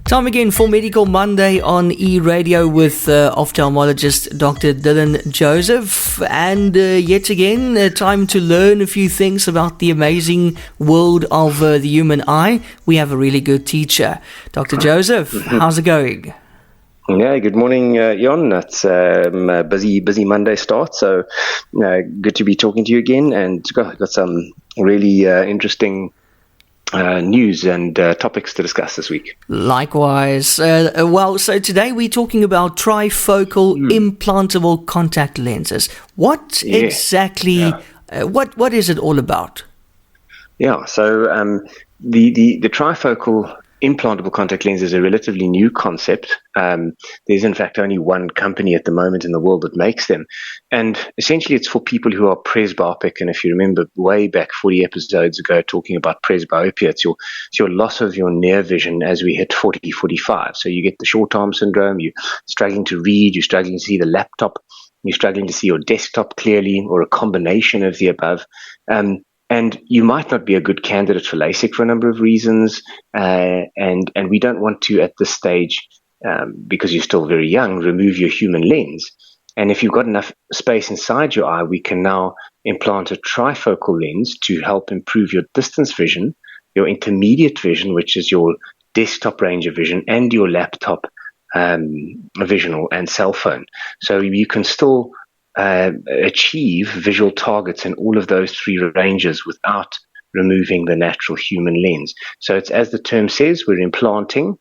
Time again for Medical Monday on E-Radio with ophthalmologist Dr. Dylan Joseph. And yet again, time to learn a few things about the amazing world of the human eye. We have a really good teacher. Dr. Joseph, how's it going? Yeah, good morning, Jon. It's a busy Monday start, so good to be talking to you again. And got some really interesting news and topics to discuss this week. Likewise. So today we're talking about trifocal implantable contact lenses. What exactly, what is it all about? Yeah, so the trifocal implantable contact lens is a relatively new concept. There's in fact only one company at the moment in the world that makes them. And essentially it's for people who are presbyopic. And if you remember way back 40 episodes ago talking about presbyopia, it's your loss of your near vision as we hit 40, 45. So you get the short arm syndrome, you're struggling to read, you're struggling to see the laptop, you're struggling to see your desktop clearly, or a combination of the above. And you might not be a good candidate for LASIK for a number of reasons, and we don't want to at this stage, because you're still very young, remove your human lens. And if you've got enough space inside your eye, we can now implant a trifocal lens to help improve your distance vision, your intermediate vision, which is your desktop range of vision, and your laptop vision and cell phone. So you can still achieve visual targets in all of those three ranges without removing the natural human lens. So it's, as the term says, we're implanting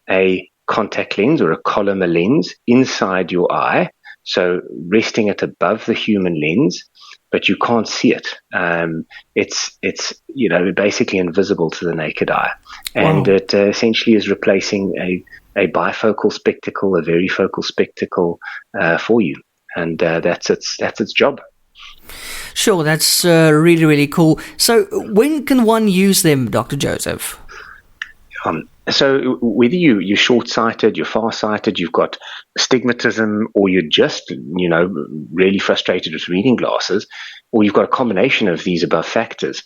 a contact lens or a Collamer lens inside your eye, so resting it above the human lens, but you can't see it. It's basically invisible to the naked eye. And it essentially is replacing a bifocal spectacle, a varifocal spectacle for you. And that's its job. Sure, that's really, really cool. So when can one use them, Dr. Joseph? So whether you're short-sighted, you're far-sighted, you've got astigmatism, or you're just, really frustrated with reading glasses, or you've got a combination of these above factors,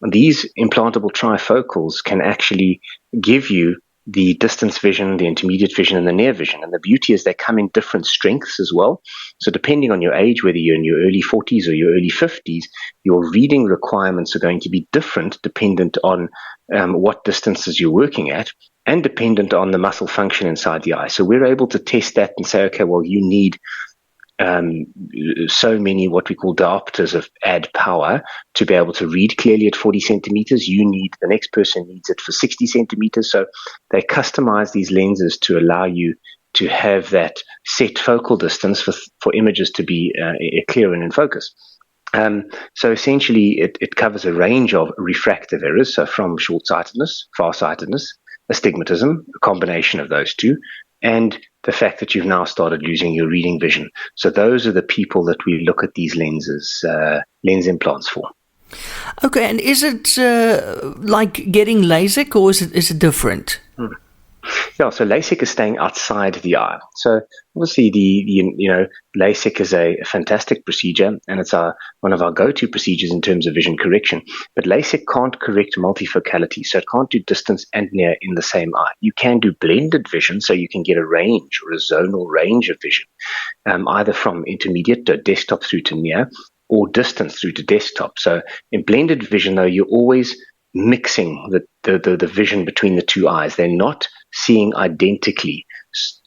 these implantable trifocals can actually give you the distance vision, the intermediate vision, and the near vision. And the beauty is they come in different strengths as well. So depending on your age, whether you're in your early 40s or your early 50s, your reading requirements are going to be different dependent on what distances you're working at, and dependent on the muscle function inside the eye. So we're able to test that and say, okay, well, you need so many what we call diopters of add power to be able to read clearly at 40 centimeters. The next person needs it for 60 centimeters. So they customize these lenses to allow you to have that set focal distance for images to be clear and in focus. So essentially it covers a range of refractive errors, so from short-sightedness, far-sightedness, astigmatism, a combination of those two, and the fact that you've now started losing your reading vision. So those are the people that we look at these lenses, lens implants for. Okay, and is it like getting LASIK, or is it different? Yeah, so LASIK is staying outside the eye. So obviously LASIK is a fantastic procedure, and it's one of our go-to procedures in terms of vision correction. But LASIK can't correct multifocality, so it can't do distance and near in the same eye. You can do blended vision, so you can get a range or a zonal range of vision, either from intermediate to desktop through to near, or distance through to desktop. So in blended vision, though, you're always mixing the vision between the two eyes. They're not seeing identically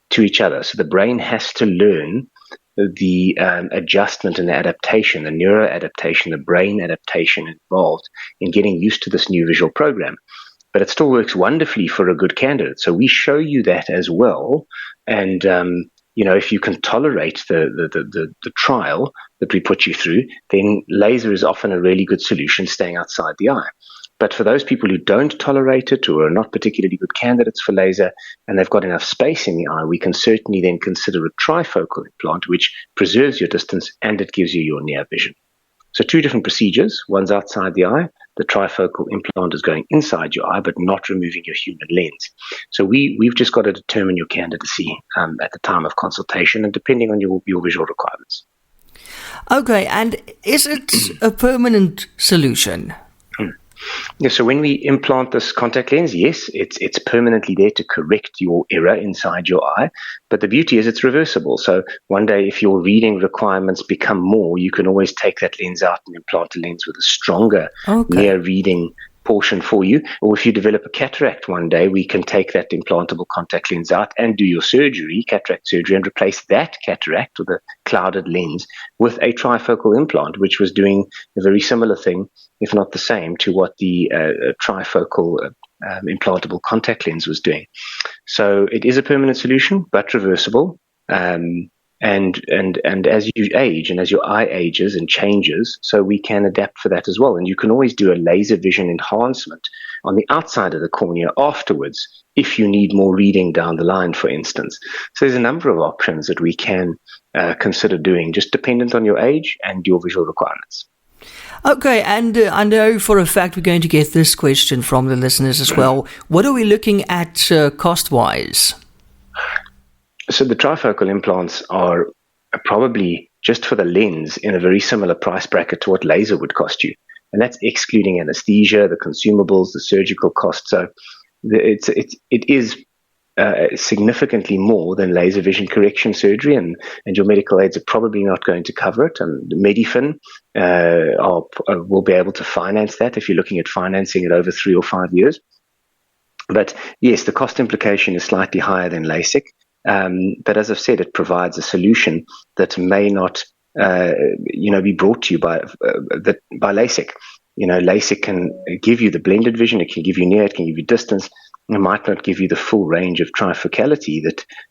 to each other. So the brain has to learn the adjustment and the adaptation, the neuro adaptation, the brain adaptation involved in getting used to this new visual program. But it still works wonderfully for a good candidate. So we show you that as well. And if you can tolerate the trial that we put you through, then laser is often a really good solution, staying outside the eye. But for those people who don't tolerate it or are not particularly good candidates for laser and they've got enough space in the eye, we can certainly then consider a trifocal implant, which preserves your distance and it gives you your near vision. So two different procedures. One's outside the eye. The trifocal implant is going inside your eye, but not removing your human lens. So we've just got to determine your candidacy at the time of consultation and depending on your visual requirements. Okay, and is it a permanent solution? Yeah, so when we implant this contact lens, yes, it's permanently there to correct your error inside your eye. But the beauty is it's reversible. So one day, if your reading requirements become more, you can always take that lens out and implant a lens with a stronger near reading portion for you. Or if you develop a cataract one day, we can take that implantable contact lens out and do your surgery, cataract surgery, and replace that cataract with a clouded lens with a trifocal implant, which was doing a very similar thing, if not the same, to what the trifocal implantable contact lens was doing. So it is a permanent solution, but reversible. And as you age and as your eye ages and changes, so we can adapt for that as well. And you can always do a laser vision enhancement on the outside of the cornea afterwards if you need more reading down the line, for instance. So there's a number of options that we can consider doing, just dependent on your age and your visual requirements. Okay, and I know for a fact we're going to get this question from the listeners as well. What are we looking at cost-wise? So the trifocal implants are probably, just for the lens, in a very similar price bracket to what laser would cost you. And that's excluding anesthesia, the consumables, the surgical costs. So it is significantly more than laser vision correction surgery, and your medical aids are probably not going to cover it. And Medifin will be able to finance that if you're looking at financing it over 3 or 5 years. But yes, the cost implication is slightly higher than LASIK. But as I've said, it provides a solution that may not, be brought to you by LASIK. LASIK can give you the blended vision, it can give you near, it can give you distance. It might not give you the full range of trifocality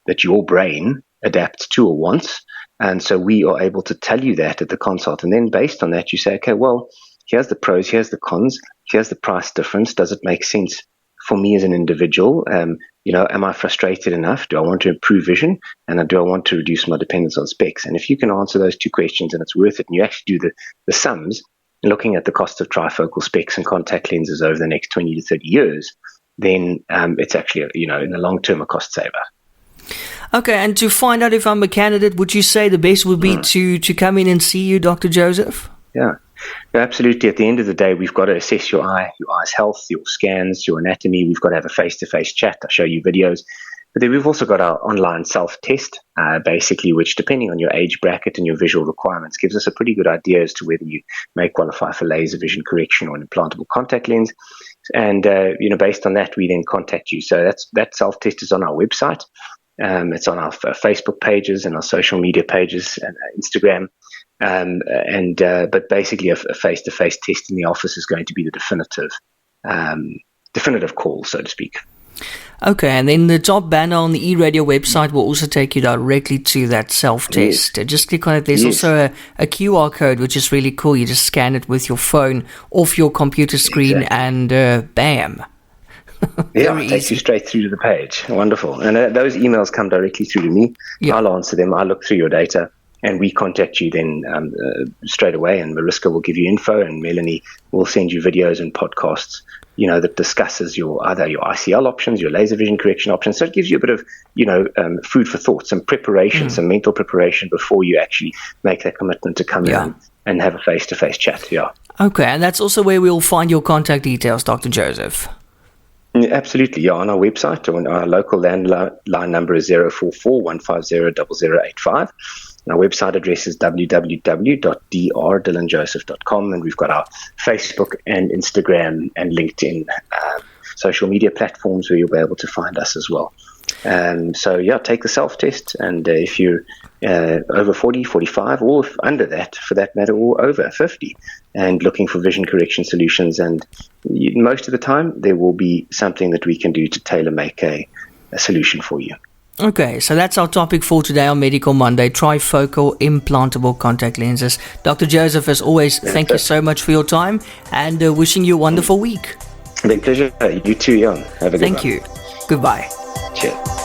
that your brain adapts to or wants. And so we are able to tell you that at the consult. And then based on that, you say, okay, well, here's the pros, here's the cons, here's the price difference. Does it make sense for me as an individual? Am I frustrated enough? Do I want to improve vision? And do I want to reduce my dependence on specs? And if you can answer those two questions and it's worth it, and you actually do the sums, looking at the cost of trifocal specs and contact lenses over the next 20 to 30 years, then it's actually, in the long term, a cost saver. Okay, and to find out if I'm a candidate, would you say the best would be to come in and see you, Dr. Joseph? Yeah, absolutely. At the end of the day, we've got to assess your eye's health, your scans, your anatomy. We've got to have a face-to-face chat. I'll show you videos. But then we've also got our online self-test, basically, which, depending on your age bracket and your visual requirements, gives us a pretty good idea as to whether you may qualify for laser vision correction or an implantable contact lens. And, based on that, we then contact you. So that self-test is on our website. It's on our Facebook pages and our social media pages and Instagram. But basically a face-to-face test in the office is going to be the definitive call, so to speak. Okay, and then the top banner on the eRadio website will also take you directly to that self-test. Yes. Just click on it. There's also a QR code, which is really cool. You just scan it with your phone off your computer screen and bam. Yeah, it takes you straight through to the page. Wonderful. And those emails come directly through to me. Yeah. I'll answer them. I'll look through your data. And we contact you then straight away, and Mariska will give you info, and Melanie will send you videos and podcasts, that discusses either your ICL options, your laser vision correction options. So it gives you a bit of, food for thought, some preparation, some mental preparation before you actually make that commitment to come in and have a face-to-face chat. Yeah. Okay, and that's also where we'll find your contact details, Dr. Joseph. Absolutely, yeah. On our website, our local landline number is 044-150-0085. Our website address is www.drdillanjoseph.com, and we've got our Facebook and Instagram and LinkedIn social media platforms where you'll be able to find us as well. Take the self-test, and if you're over 40, 45, or under that, for that matter, or over 50, and looking for vision correction solutions, and most of the time there will be something that we can do to tailor-make a solution for you. Okay, so that's our topic for today on Medical Monday, trifocal implantable contact lenses. Dr. Joseph, as always, thank you so much for your time, and wishing you a wonderful week. Big pleasure. You too, Jan. Have a good one. Thank you. Goodbye. Cheers.